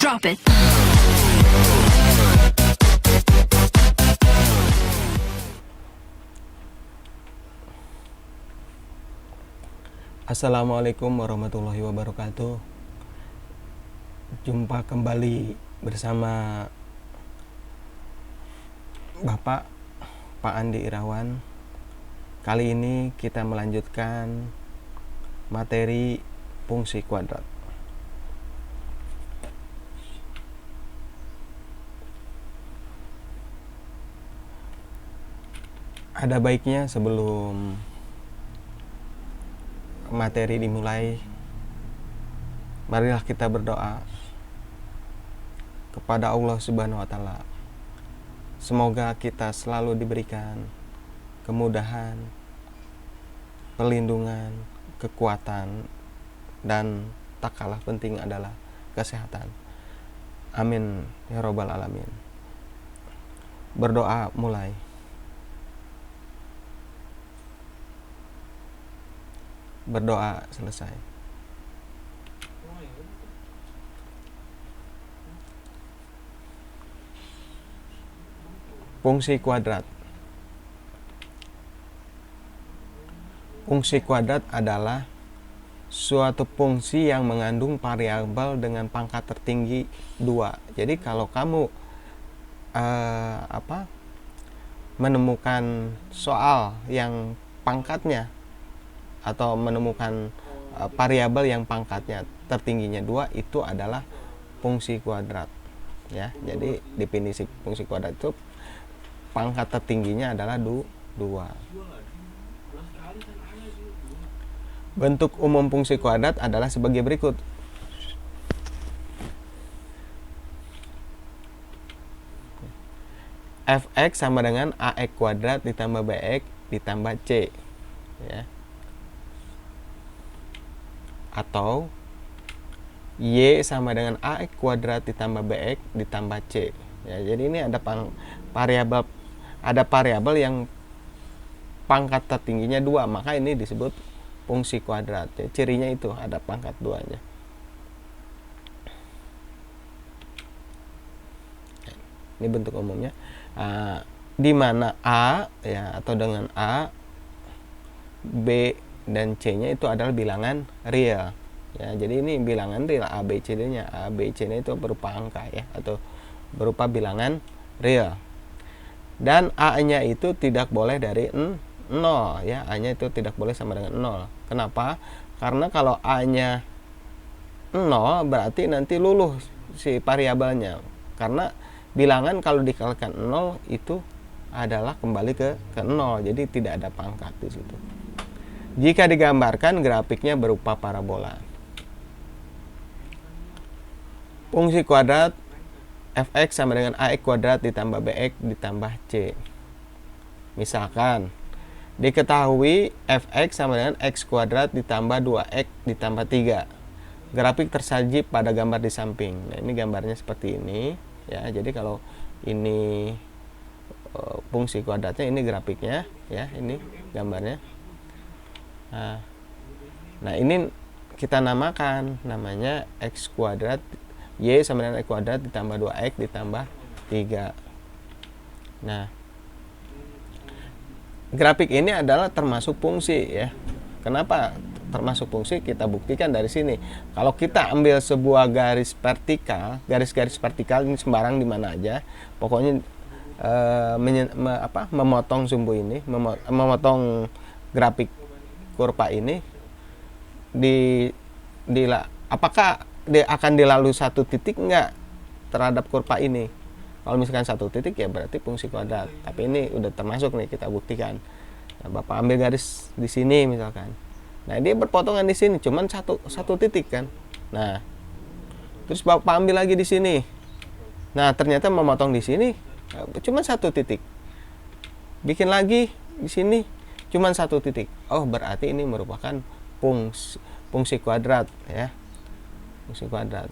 Drop it. Assalamualaikum warahmatullahi wabarakatuh. Jumpa kembali bersama Bapak Pak Andi Irawan. Kali ini kita melanjutkan materi fungsi kuadrat. Ada baiknya sebelum materi dimulai, marilah kita berdoa kepada Allah Subhanahu wa Ta'ala. Semoga kita selalu diberikan kemudahan, perlindungan, kekuatan, dan tak kalah penting adalah kesehatan. Amin ya robbal alamin. Berdoa mulai. Berdoa selesai. Fungsi kuadrat. Fungsi kuadrat adalah suatu fungsi yang mengandung variabel dengan pangkat tertinggi 2. Jadi kalau kamu menemukan soal yang pangkatnya atau menemukan variabel yang pangkatnya tertingginya 2, itu adalah fungsi kuadrat ya. Jadi definisi fungsi kuadrat itu pangkat tertingginya adalah 2. Bentuk umum fungsi kuadrat adalah sebagai berikut. Fx sama dengan ax kuadrat ditambah bx ditambah c ya. Atau y sama dengan ax kuadrat ditambah bx ditambah c ya. Jadi ini ada variabel yang pangkat tertingginya 2, maka ini disebut fungsi kuadrat ya. Cirinya itu ada pangkat 2-nya. Ini bentuk umumnya, di mana a ya, atau dengan a, b dan c-nya itu adalah bilangan real ya. Jadi ini bilangan real, a b c d-nya, a b c-nya itu berupa angka ya, atau berupa bilangan real. Dan a-nya itu tidak boleh dari 0 ya, a-nya itu tidak boleh sama dengan 0. Kenapa? Karena kalau a-nya 0 berarti nanti luluh si variabelnya. Karena bilangan kalau dikalikan 0 itu adalah kembali ke 0, jadi tidak ada pangkat di situ. Jika digambarkan grafiknya berupa parabola. Fungsi kuadrat fx sama dengan ax kuadrat ditambah bx ditambah c. Misalkan diketahui fx sama dengan x kuadrat ditambah 2x ditambah 3. Grafik tersaji pada gambar di samping. Nah, ini gambarnya seperti ini ya. Jadi kalau ini fungsi kuadratnya, ini grafiknya ya, ini gambarnya. Nah, ini kita namakan, namanya x kuadrat, y sama dengan x kuadrat ditambah 2x ditambah 3. Nah, grafik ini adalah termasuk fungsi ya. Kenapa termasuk fungsi? Kita buktikan dari sini. Kalau kita ambil sebuah garis vertikal, garis-garis vertikal ini sembarang di mana aja, pokoknya memotong sumbu ini, memotong grafik kurva ini, apakah dia akan dilalui satu titik enggak terhadap kurva ini? Kalau misalkan satu titik ya berarti fungsi kuadrat. Tapi ini udah termasuk nih, kita buktikan. Nah, Bapak ambil garis di sini misalkan. Nah, dia berpotongan di sini cuman satu titik kan. Nah, terus Bapak ambil lagi di sini. Nah, ternyata memotong di sini cuman satu titik. Bikin lagi di sini cuman satu titik. Oh, berarti ini merupakan fungsi kuadrat ya. Fungsi kuadrat.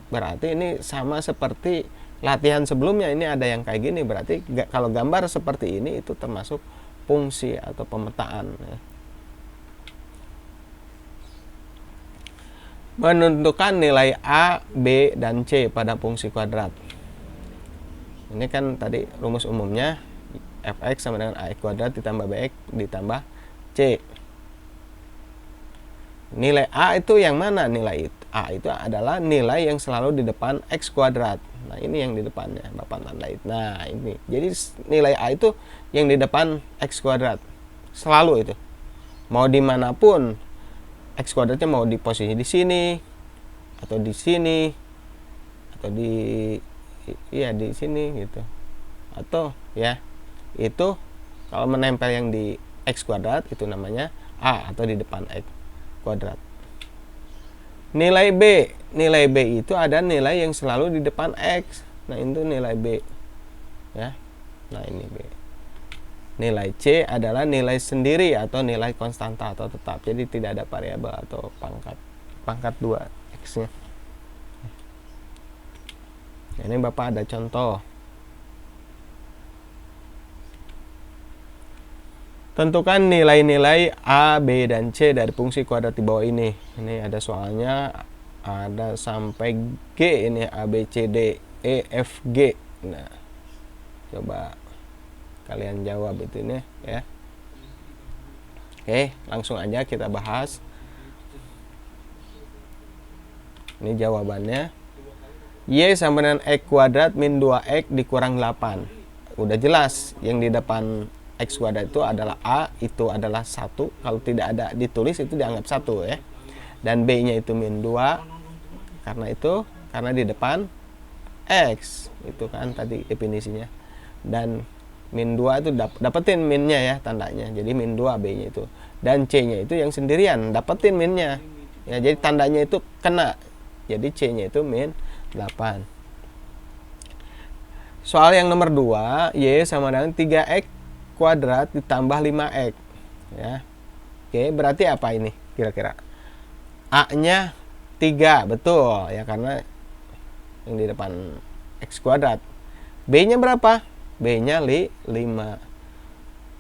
Berarti ini sama seperti latihan sebelumnya, ini ada yang kayak gini, berarti kalau gambar seperti ini itu termasuk fungsi atau pemetaan ya. menentukan nilai A, B, dan C pada fungsi kuadrat. Ini kan tadi rumus umumnya, fx sama dengan ax kuadrat ditambah bx ditambah c. Nilai A itu yang mana? Nilai A itu adalah nilai yang selalu di depan x kuadrat. Nah, ini yang di depannya, Bapak tandai. Nah, ini. Jadi nilai A itu yang di depan x kuadrat. Selalu itu. Mau dimanapun, x kuadratnya mau di posisi di sini, atau di sini, atau di sini gitu. Atau ya, itu kalau menempel yang di x kuadrat itu namanya A atau di depan x kuadrat. Nilai B itu ada nilai yang selalu di depan x. Nah, itu nilai B. Ya. Nah, ini B. Nilai C adalah nilai sendiri atau nilai konstanta atau tetap. Jadi tidak ada variabel atau pangkat 2 x-nya. Nah, ini Bapak ada contoh. Tentukan nilai-nilai A, B, dan C dari fungsi kuadrat di bawah ini. Ini ada soalnya, ada sampai G ini, A, B, C, D, E, F, G. Nah, coba kalian jawab itu ini ya. Oke, langsung aja kita bahas. Ini jawabannya. Y sama dengan x kuadrat min 2x dikurang 8. Udah jelas yang di depan x kuadrat itu adalah A, itu adalah 1. Kalau tidak ada ditulis itu dianggap 1 ya. Dan B-nya itu min 2. Karena di depan X. Itu kan tadi definisinya. Dan min 2 itu dapetin minnya ya tandanya. Jadi min 2 B-nya itu. Dan C-nya itu yang sendirian, dapetin minnya. Ya, jadi tandanya itu kena. Jadi C-nya itu min 8. Soal yang nomor 2, Y sama dengan 3x kuadrat ditambah 5x. Ya. Oke, berarti apa ini kira-kira? A-nya 3, betul ya, karena yang di depan x kuadrat. B-nya berapa? B-nya 5.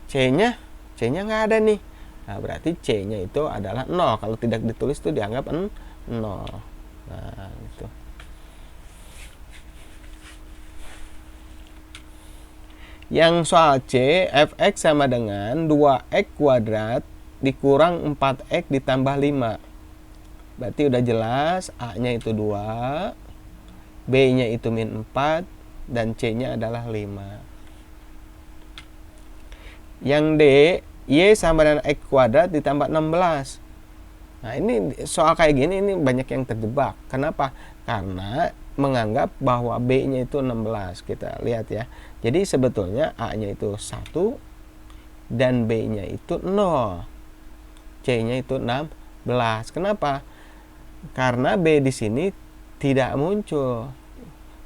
C-nya nggak ada nih. Nah, berarti C-nya itu adalah 0. Kalau tidak ditulis itu dianggap 0. Nah, itu. Yang soal C, fx sama dengan 2x kuadrat dikurang 4x ditambah 5. Berarti udah jelas, A-nya itu 2, B-nya itu min 4, dan C-nya adalah 5. Yang D, Y sama dengan x kuadrat ditambah 16. Nah, ini soal kayak gini ini banyak yang terjebak. Kenapa? Karena menganggap bahwa B-nya itu 16. Kita lihat ya. Jadi sebetulnya A-nya itu 1 dan B-nya itu 0. C-nya itu 16. Kenapa? Karena B di sini tidak muncul.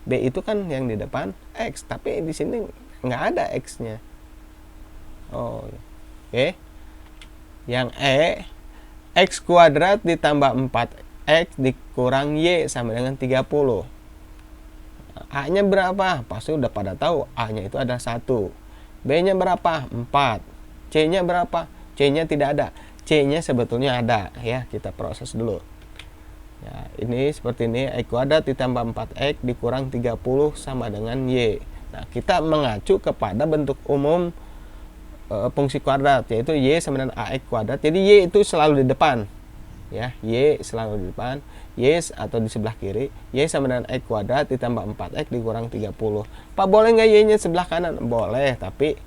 B itu kan yang di depan X, tapi di sini nggak ada X-nya. Oh, oke. Yang E, X kuadrat ditambah 4X dikurang Y sama dengan 30. A-nya berapa? Pasti udah pada tahu. A-nya itu ada 1. B-nya berapa? 4. C-nya berapa? C-nya tidak ada. C-nya sebetulnya ada ya. Kita proses dulu. Ya, ini seperti ini, X kuadrat ditambah 4X dikurang 30 sama dengan Y. Nah, kita mengacu kepada bentuk umum fungsi kuadrat, yaitu Y sama dengan AX kuadrat. Jadi Y itu selalu di depan. Ya, Y selalu di depan. Y atau di sebelah kiri. Y sama dengan X kuadrat ditambah 4X dikurang 30. Pak, boleh nggak Y-nya sebelah kanan? Boleh, tapi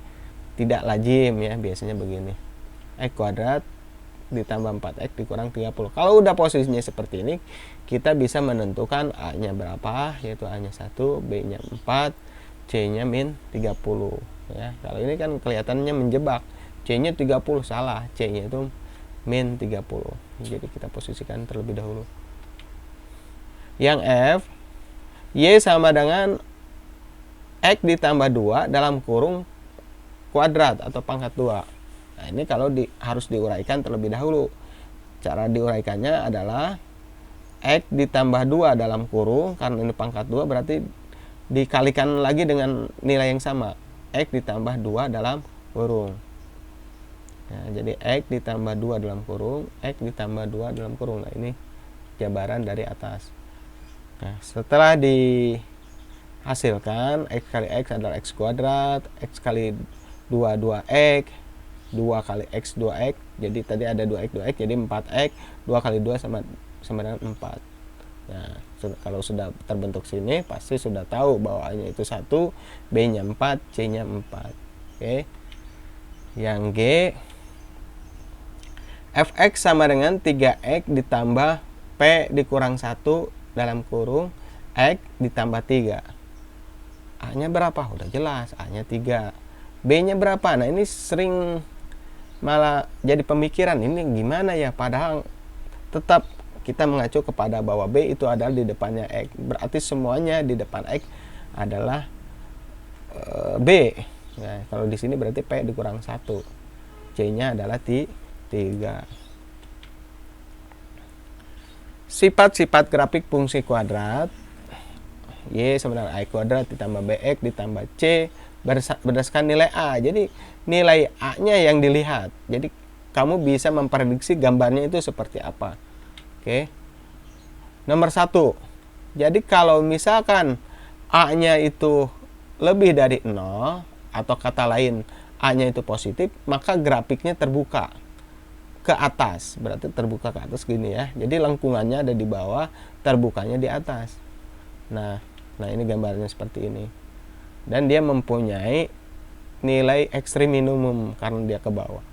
tidak lazim ya, biasanya begini. X kuadrat ditambah 4x dikurang 30. Kalau udah posisinya seperti ini, kita bisa menentukan A-nya berapa, yaitu A-nya 1, B-nya 4, C-nya min 30 ya. Kalau ini kan kelihatannya menjebak. C-nya 30 salah, C-nya itu min 30. Jadi kita posisikan terlebih dahulu. Yang F, Y sama dengan X ditambah 2 dalam kurung kuadrat atau pangkat 2. Nah, ini kalau harus diuraikan terlebih dahulu. Cara diuraikannya adalah X ditambah 2 dalam kurung, karena ini pangkat 2 berarti dikalikan lagi dengan nilai yang sama. X ditambah 2 dalam kurung. Nah, jadi X ditambah 2 dalam kurung, X ditambah 2 dalam kurung. Nah, ini jabaran dari atas. Nah, setelah dihasilkan X kali X adalah X kuadrat, X kali 2 2X, 2 kali X 2X, jadi tadi ada 2X 2X, jadi 4X, 2 kali 2 sama dengan 4. Nah, kalau sudah terbentuk sini pasti sudah tahu bahwa A-nya itu 1, B-nya 4, C-nya 4. Oke. Yang G, fx sama dengan 3x ditambah p dikurang 1 dalam kurung x ditambah 3. A-nya berapa? Udah jelas, A-nya 3. B-nya berapa? Nah, ini sering malah jadi pemikiran, ini gimana ya? Padahal tetap kita mengacu kepada bahwa B itu adalah di depannya X. Berarti semuanya di depan X adalah B. Nah, kalau di sini berarti P dikurang 1. C-nya adalah 3. Sifat-sifat grafik fungsi kuadrat. Y sama dengan I kuadrat ditambah BX ditambah C berdasarkan nilai A. Jadi nilai A-nya yang dilihat. Jadi kamu bisa memprediksi gambarnya itu seperti apa. Oke. Nomor 1. Jadi kalau misalkan A-nya itu lebih dari 0, atau kata lain A-nya itu positif, maka grafiknya terbuka ke atas. Berarti terbuka ke atas gini ya. Jadi lengkungannya ada di bawah, terbukanya di atas. Nah ini gambarnya seperti ini. Dan dia mempunyai nilai ekstrim minimum karena dia ke bawah.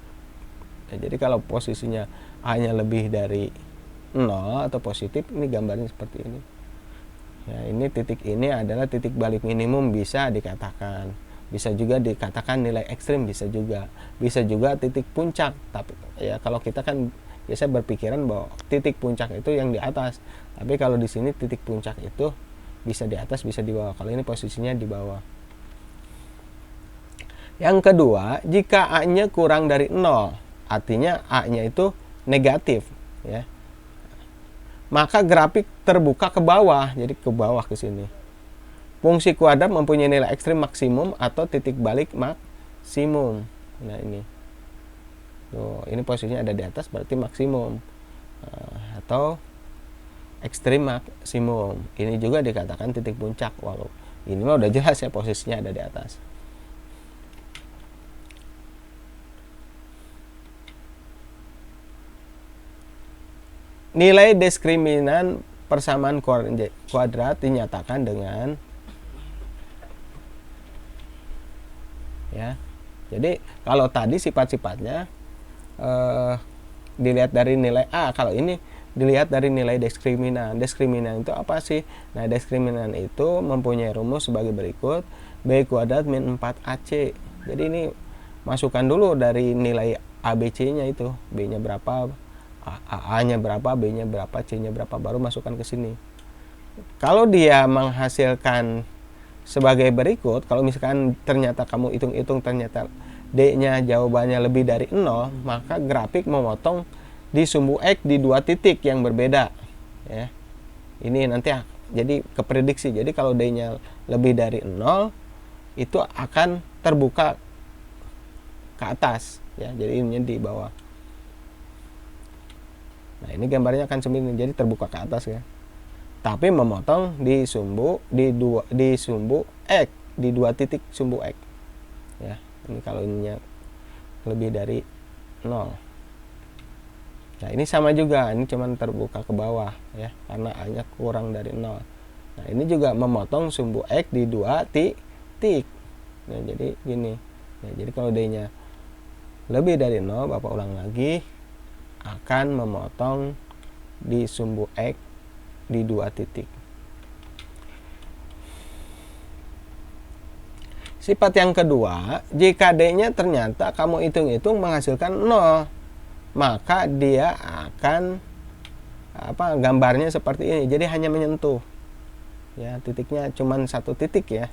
Ya, jadi kalau posisinya A-nya lebih dari 0 atau positif, ini gambarnya seperti ini. Ya, ini titik ini adalah titik balik minimum, bisa dikatakan. Bisa juga dikatakan nilai ekstrim, bisa juga titik puncak. Tapi ya kalau kita kan biasa berpikiran bahwa titik puncak itu yang di atas. Tapi kalau di sini titik puncak itu bisa di atas, bisa di bawah. Kalau ini posisinya di bawah. Yang kedua, jika A-nya kurang dari 0, artinya A-nya itu negatif, ya. Maka grafik terbuka ke bawah, jadi ke bawah ke sini. Fungsi kuadrat mempunyai nilai ekstrim maksimum atau titik balik maksimum. Nah, ini. Tuh, ini posisinya ada di atas berarti maksimum. Atau ekstrim maksimum. Ini juga dikatakan titik puncak, walau ini mah udah jelas ya posisinya ada di atas. Nilai diskriminan persamaan kuadrat dinyatakan dengan ya. Jadi kalau tadi sifat-sifatnya dilihat dari nilai A, kalau ini dilihat dari nilai diskriminan. Diskriminan itu apa sih? Nah, diskriminan itu mempunyai rumus sebagai berikut: B kuadrat min 4AC. Jadi ini masukkan dulu dari nilai ABC-nya itu, B-nya berapa, A-nya berapa, B-nya berapa, C-nya berapa, baru masukkan ke sini. Kalau dia menghasilkan sebagai berikut, kalau misalkan ternyata kamu hitung-hitung ternyata D-nya jawabannya lebih dari 0, maka grafik memotong di sumbu X di 2 titik yang berbeda, ya. Ini nanti jadi keprediksi. Jadi kalau D-nya lebih dari 0, itu akan terbuka ke atas, ya. Jadi ini di bawah. Nah, ini gambarnya akan seperti ini, jadi terbuka ke atas ya. Tapi memotong di sumbu sumbu X, di 2 titik sumbu X. Ya, ini kalau ininya lebih dari 0. Nah, ini sama juga, ini cuman terbuka ke bawah ya, karena A-nya kurang dari 0. Nah, ini juga memotong sumbu X di 2 titik. Nah, jadi gini. Nah, jadi kalau D-nya lebih dari 0, Bapak ulang lagi, akan memotong di sumbu X di 2 titik. Sifat yang kedua, jika D-nya ternyata kamu hitung-hitung menghasilkan 0, maka dia akan gambarnya seperti ini. Jadi hanya menyentuh. Ya, titiknya cuma 1 titik ya.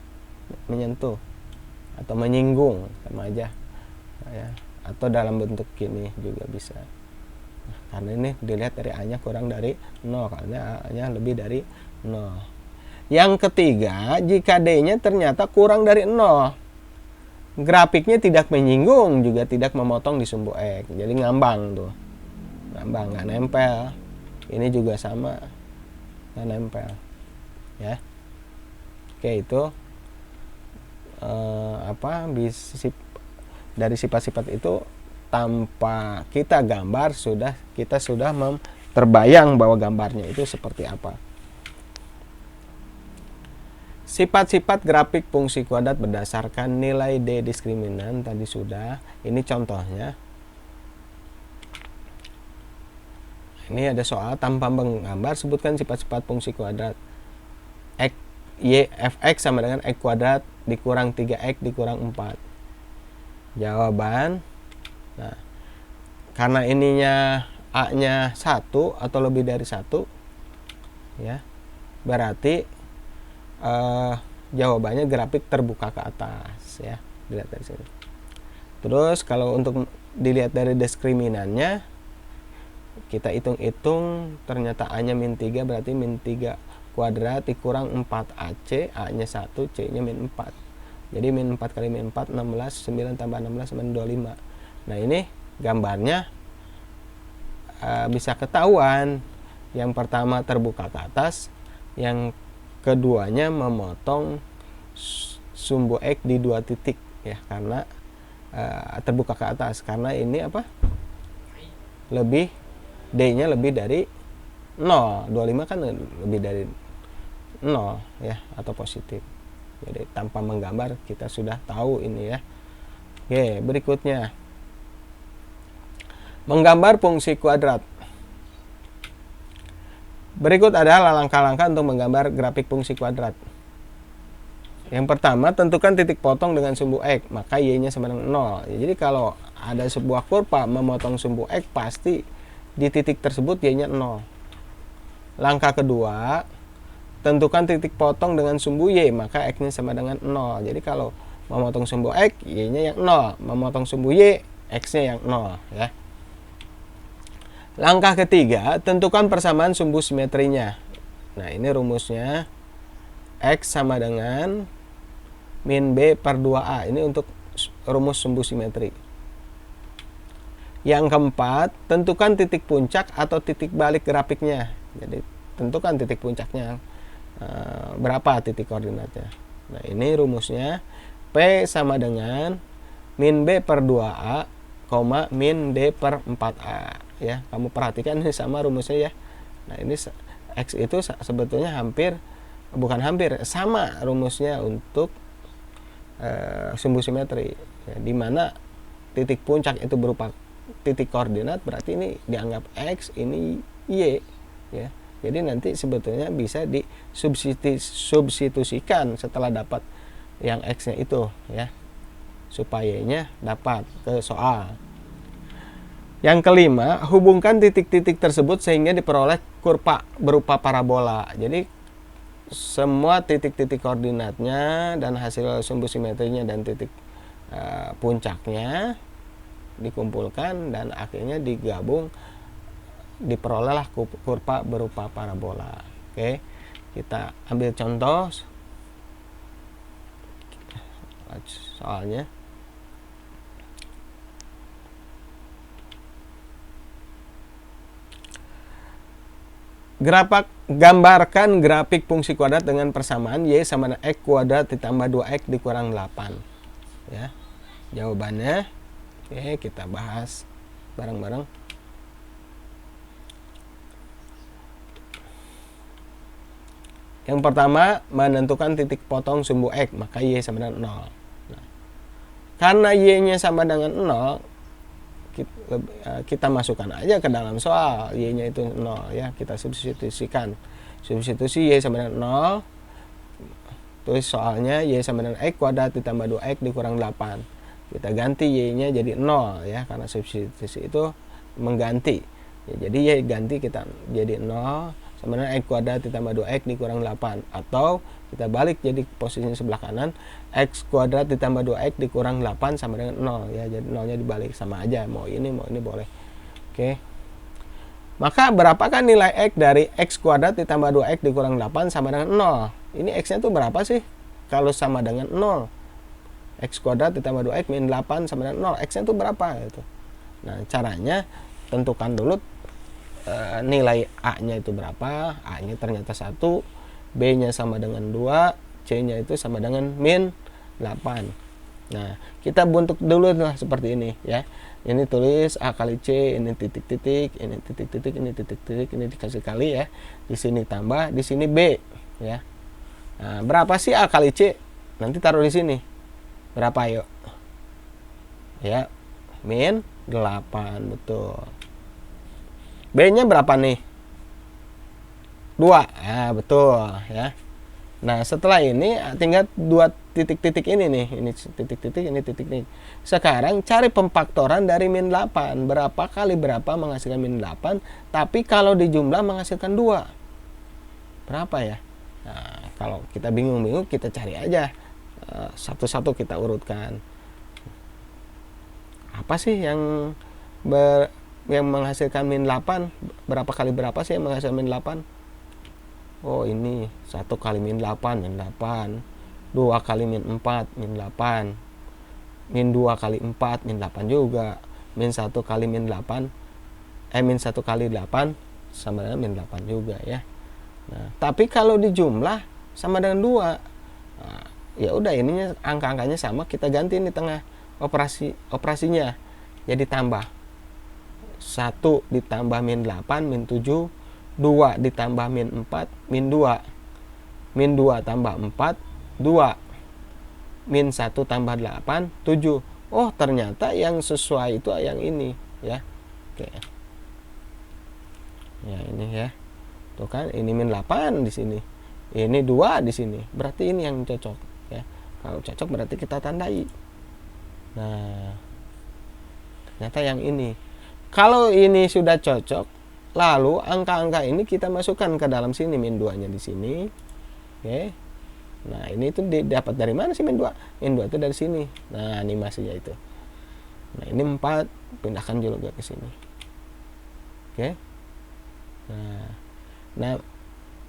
Menyentuh atau menyinggung sama aja. Ya, atau dalam bentuk gini juga bisa. Karena ini dilihat dari A-nya kurang dari 0, karena A-nya lebih dari 0. Yang ketiga, jika D-nya ternyata kurang dari 0, grafiknya tidak menyinggung juga tidak memotong di sumbu X. Jadi ngambang tuh. Ngambang, nggak nempel. ini juga sama, nggak nempel ya. Oke, itu dari sifat-sifat itu tanpa kita gambar kita sudah terbayang bahwa gambarnya itu seperti apa. Sifat-sifat grafik fungsi kuadrat berdasarkan nilai D diskriminan tadi sudah. Ini contohnya. Ini ada soal tanpa menggambar, sebutkan sifat-sifat fungsi kuadrat. Fx sama dengan x kuadrat dikurang 3x dikurang 4. Jawaban, nah, karena ininya A-nya 1 atau lebih dari 1 ya, berarti jawabannya grafik terbuka ke atas ya, dilihat dari sini. Terus kalau untuk dilihat dari diskriminannya, kita hitung-hitung, ternyata A-nya -3, berarti -3 kuadrat dikurang 4AC, A-nya 1, C-nya -4. Jadi -4 kali -4, 16, 9 tambah 16 sama 25. Nah, ini gambarnya bisa ketahuan. Yang pertama terbuka ke atas, yang keduanya memotong sumbu X di 2 titik ya, karena terbuka ke atas, karena ini apa? D-nya lebih dari 0. 25 kan lebih dari 0 ya, atau positif. Jadi tanpa menggambar kita sudah tahu ini ya. Oke, berikutnya menggambar fungsi kuadrat. Berikut adalah langkah-langkah untuk menggambar grafik fungsi kuadrat. Yang pertama, tentukan titik potong dengan sumbu X, maka Y-nya sama dengan 0. Jadi kalau ada sebuah kurva memotong sumbu X, pasti di titik tersebut Y-nya 0. Langkah kedua, tentukan titik potong dengan sumbu Y, maka X-nya sama dengan 0. Jadi kalau memotong sumbu X, Y-nya yang 0. Memotong sumbu Y, X-nya yang 0 ya. Langkah ketiga, tentukan persamaan sumbu simetrinya. Nah, ini rumusnya. X sama dengan min B per 2A. Ini untuk rumus sumbu simetri. Yang keempat, tentukan titik puncak atau titik balik grafiknya. Jadi, tentukan titik puncaknya. Berapa titik koordinatnya. Nah, ini rumusnya. P sama dengan min B per 2A, min D per 4A. Ya, kamu perhatikan ini sama rumusnya ya. Nah, ini X itu sebetulnya sama rumusnya untuk sumbu simetri ya, di mana titik puncak itu berupa titik koordinat, berarti ini dianggap X, ini Y ya. Jadi nanti sebetulnya bisa disubstitusikan setelah dapat yang X-nya itu ya, supaya Y-nya dapat ke soal. Yang kelima, hubungkan titik-titik tersebut sehingga diperoleh kurva berupa parabola. Jadi semua titik-titik koordinatnya dan hasil sumbu simetrinya dan titik puncaknya dikumpulkan dan akhirnya digabung, diperolehlah kurva berupa parabola. Oke, kita ambil contoh soalnya. Gambarkan grafik fungsi kuadrat dengan persamaan Y sama dengan X kuadrat ditambah 2X dikurang 8 ya. Jawabannya, oke, kita bahas bareng-bareng. Yang pertama, menentukan titik potong sumbu X, maka Y sama dengan 0. Nah, karena Y-nya sama dengan 0, kita masukkan aja ke dalam soal, Y-nya itu 0 ya, kita substitusikan. Substitusi Y sama dengan 0. Tulis soalnya Y sama dengan X kuadrat ditambah 2X dikurang 8. Kita ganti Y-nya jadi 0 ya, karena substitusi itu mengganti. Ya, jadi Y ganti kita jadi 0 sama dengan X kuadrat ditambah 2X dikurang 8. Atau kita balik jadi posisinya sebelah kanan, X kuadrat ditambah 2X dikurang 8 sama dengan 0 ya, jadi 0-nya dibalik, sama aja, mau ini boleh. Oke, maka berapakah nilai X dari X kuadrat ditambah 2X dikurang 8 sama dengan 0? Ini X-nya tuh berapa sih kalau sama dengan 0? X kuadrat ditambah 2X min 8 sama dengan 0, X-nya tuh berapa gitu. Nah, caranya tentukan dulu nilai A-nya itu berapa. A-nya ternyata 1, B-nya sama dengan 2, C-nya itu sama dengan min 8. Nah, kita bentuk dulu lah seperti ini ya. Ini tulis A kali C, ini titik-titik, ini titik-titik, ini titik-titik, ini dikasih kali ya. Di sini tambah, di sini B ya. Nah, berapa sih A kali C? Nanti taruh di sini. Berapa yuk? Ya, min 8, betul. B-nya berapa nih? 2. Ah, betul ya. Nah, setelah ini tinggal 2 titik-titik ini nih. Ini titik-titik, ini titik-titik. Sekarang cari pemfaktoran dari min 8. Berapa kali berapa menghasilkan min 8, tapi kalau dijumlah menghasilkan 2. Berapa ya? Nah, kalau kita bingung-bingung, kita cari aja. Satu-satu kita urutkan. Apa sih yang menghasilkan min 8? Berapa kali berapa sih yang menghasilkan min 8? Oh, ini 1 kali min 8, min 8. 2 kali min 4, min 8. Min 2 kali 4, min 8 juga. Min 1 kali min 8, min 1 kali 8 sama dengan min 8 juga ya. Nah, tapi kalau dijumlah sama dengan 2. Nah, ya udah, ininya angka-angkanya sama, kita ganti di tengah operasinya. Jadi tambah 1 ditambah min 8, min 7. 2 ditambah min 4, min 2. Min 2 tambah 4, 2. Min 1 tambah 8, 7. Oh, ternyata yang sesuai itu yang ini ya. Oke. Ya, ini ya. Tuh kan, ini min 8 di sini. Ini 2 di sini. Berarti ini yang cocok ya. Kalau cocok berarti kita tandai. Nah, ternyata yang ini. Kalau ini sudah cocok, lalu angka-angka ini kita masukkan ke dalam sini, min 2-nya di sini. Oke. Nah, ini itu didapat dari mana sih min 2? Min 2 itu dari sini. Nah, animasinya itu. Nah, ini 4, pindahkan juga ke sini. Oke. Nah,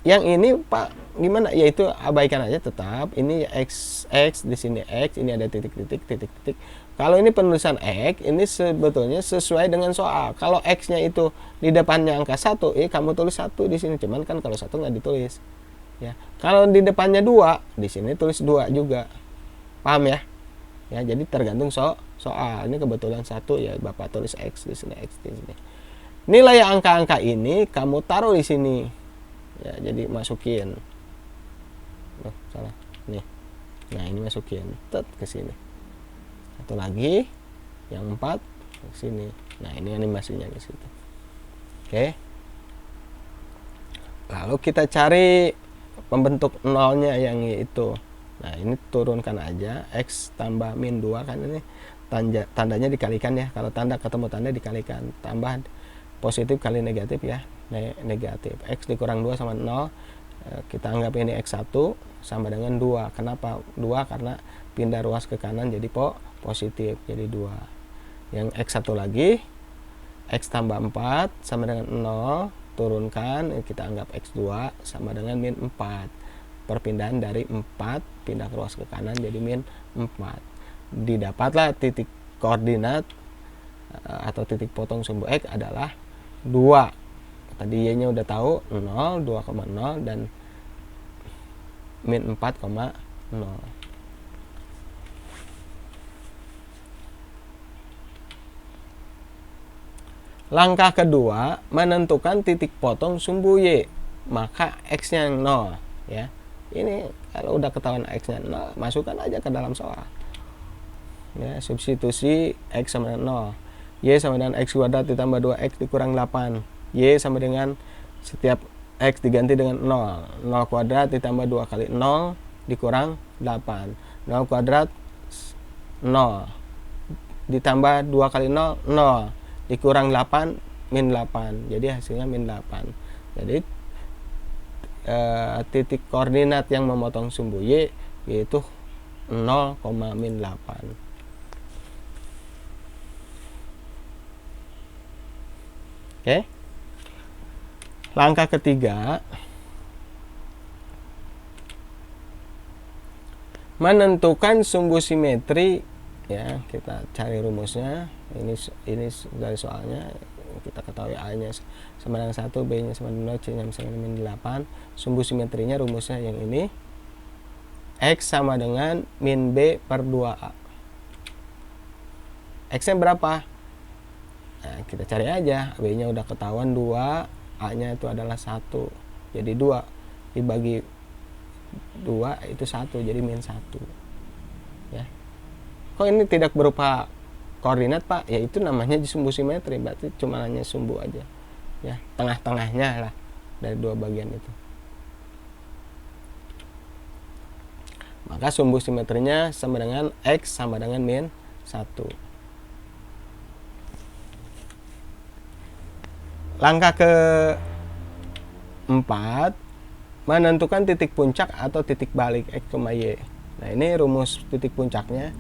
yang ini Pak gimana? Yaitu abaikan aja tetap. Ini x di sini x, ini ada titik-titik, titik-titik. Kalau ini penulisan X, ini sebetulnya sesuai dengan soal. Kalau X-nya itu di depannya angka 1, kamu tulis 1 di sini. Cuman kan kalau 1 nggak ditulis. Ya. Kalau di depannya 2, di sini tulis 2 juga. Paham ya? Ya, jadi tergantung soal. Ini kebetulan 1 ya, Bapak tulis X di sini, X di sini. Nilai angka-angka ini kamu taruh di sini. Ya, jadi masukin. Oh, salah. Nih. Nah, ini masukin ke sini. Satu lagi, yang 4 ke sini. Nah, ini animasinya ke situ. Oke. Lalu kita cari pembentuk nolnya yang itu. Nah, ini turunkan aja x tambah min 2 kan, ini tandanya dikalikan ya. Kalau tanda ketemu tanda dikalikan. Tambah positif kali negatif ya. Negatif. X dikurang 2 sama 0. Kita anggap ini x1 sama dengan 2. Kenapa 2? Karena pindah ruas ke kanan jadi positif, jadi 2. Yang x1 lagi, x tambah 4 sama dengan 0, turunkan, kita anggap x2 sama dengan min 4. Perpindahan dari 4 pindah ke ruas ke kanan jadi min 4. Didapatlah titik koordinat atau titik potong sumbu x adalah 2. Tadi y-nya udah tahu 0, 2,0 dan min 4,0. Langkah kedua, menentukan titik potong sumbu Y. Maka X-nya 0 ya. Ini kalau udah ketahuan X-nya 0, masukkan aja ke dalam soal. Ya, substitusi X sama dengan 0. Y sama dengan X kuadrat ditambah 2X dikurang 8. Y sama dengan setiap X diganti dengan 0. 0 kuadrat ditambah 2 kali 0 dikurang 8. 0 kuadrat 0 ditambah 2 kali 0, 0. Dikurang 8, min 8. Jadi hasilnya min 8. Jadi titik koordinat yang memotong sumbu Y yaitu 0, min 8. Oke. Langkah ketiga, menentukan sumbu simetri ya. Kita cari rumusnya. Ini dari soalnya, kita ketahui A-nya sama dengan 1, B-nya sama dengan 0, C-nya sama dengan min 8. Sumbu simetrinya rumusnya yang ini. X sama dengan min B per 2A. X-nya berapa? Nah, kita cari aja. B-nya udah ketahuan 2, A-nya itu adalah 1. Jadi 2 dibagi 2 itu 1, jadi min 1. Ya. Kok ini tidak berupa koordinat, Pak? Ya itu namanya sumbu simetri, berarti cuma hanya sumbu aja. Ya, tengah-tengahnya lah dari dua bagian itu. Maka sumbu simetrinya sama dengan X sama dengan min 1. Langkah ke-4, menentukan titik puncak atau titik balik X, Y. Nah, ini rumus titik puncaknya.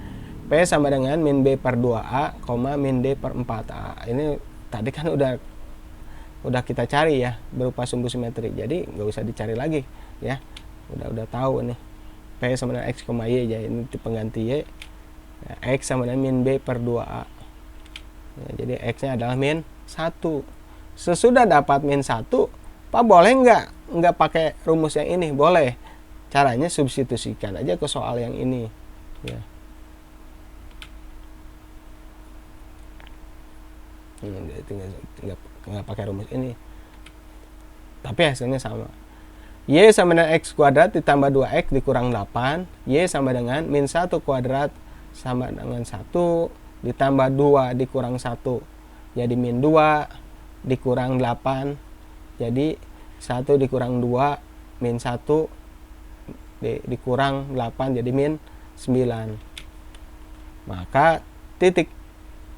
P sama dengan min B per 2A, min D per 4A. Ini tadi kan udah kita cari ya, berupa sumbu simetri. Jadi nggak usah dicari lagi ya. Udah tahu nih. P sama dengan X, Y, ya ini pengganti Y. Ya, X sama dengan min B per 2A. Ya, jadi X-nya adalah min 1. Sesudah dapat min 1, Pak boleh nggak pakai rumus yang ini? Boleh. Caranya substitusikan aja ke soal yang ini. Ya. Nggak pakai rumus ini, tapi hasilnya sama. Y sama dengan X kuadrat ditambah 2X dikurang 8. Y sama dengan min 1 kuadrat sama dengan 1 ditambah 2 dikurang 1, jadi min 2 dikurang 8, jadi 1 dikurang 2 min 1 dikurang 8, jadi min 9. Maka titik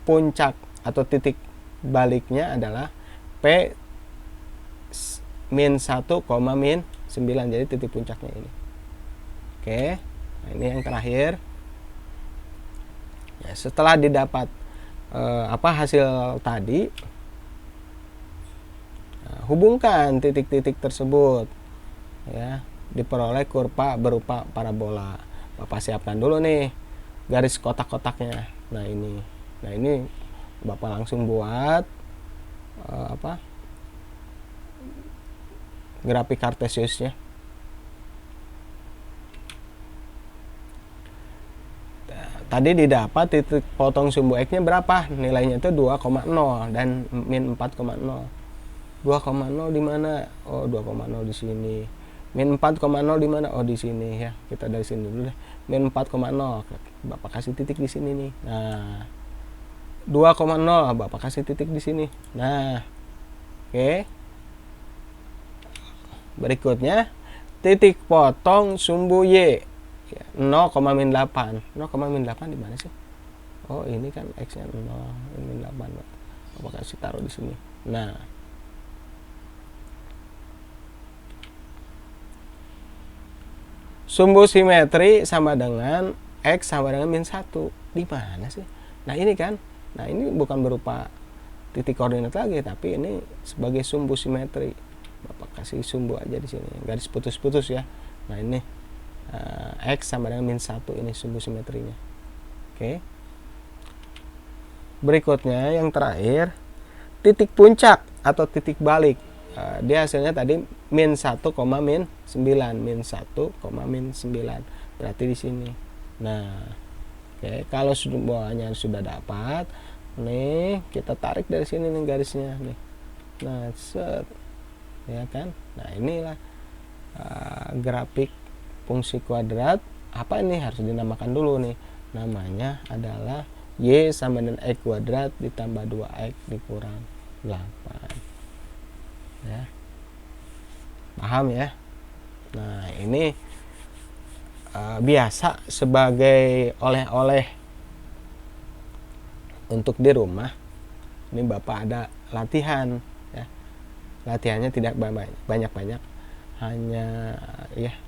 puncak atau titik baliknya adalah P min 1, min 9. Jadi titik puncaknya ini. Oke, nah ini yang terakhir. Ya, setelah didapat hasil tadi, hubungkan titik-titik tersebut ya, diperoleh kurva berupa parabola. Bapak siapkan dulu nih garis kotak-kotaknya. Nah ini Bapak langsung buat grafik kartesiusnya. Tadi didapat titik potong sumbu X-nya berapa? Nilainya itu 2,0 dan min 4,0. 2,0 di mana? Oh, 2,0 di sini. Min 4,0 di mana? Oh, di sini ya. Kita dari sini dulu deh. Min 4,0. Bapak kasih titik di sini nih. Nah, 2,0 Bapak kasih titik di sini. Nah, oke. Berikutnya titik potong sumbu Y 0,8. 0,8 di mana sih? Oh, ini kan X-nya 0, min 8. Bapak kasih taruh di sini. Nah, sumbu simetri sama dengan X sama dengan min 1. Di mana sih? Nah, ini kan. Nah, ini bukan berupa titik koordinat lagi, tapi ini sebagai sumbu simetri. Bapak kasih sumbu aja di sini. Garis putus-putus ya. Nah, ini X sama dengan min 1, ini sumbu simetrinya. Oke. Berikutnya yang terakhir, titik puncak atau titik balik. Dia hasilnya tadi min 1, min 9. Min 1, min 9. Berarti di sini. Nah, oke, kalau semuanya sudah dapat, nih kita tarik dari sini nih garisnya nih. Nah, set. Ya kan? Nah, inilah grafik fungsi kuadrat. Apa ini harus dinamakan dulu nih? Namanya adalah Y sama dengan X kuadrat ditambah 2X dikurang 8. Ya. Paham ya? Nah, ini biasa sebagai oleh-oleh untuk di rumah. Ini Bapak ada latihan ya. Latihannya tidak banyak-banyak, hanya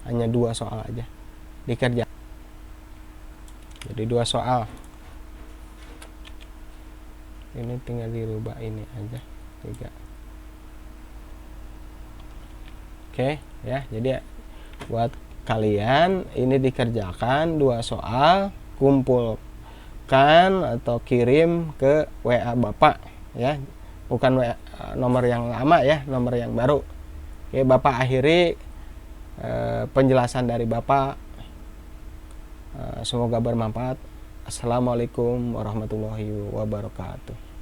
2 soal aja dikerjakan. Jadi 2 soal. Ini tinggal dirubah ini aja 3. Oke ya, jadi buat kalian ini dikerjakan 2 soal, kumpulkan atau kirim ke WA Bapak ya. bukan nomor yang lama ya, nomor yang baru. Oke, Bapak akhiri penjelasan dari Bapak. Semoga bermanfaat. Assalamualaikum warahmatullahi wabarakatuh.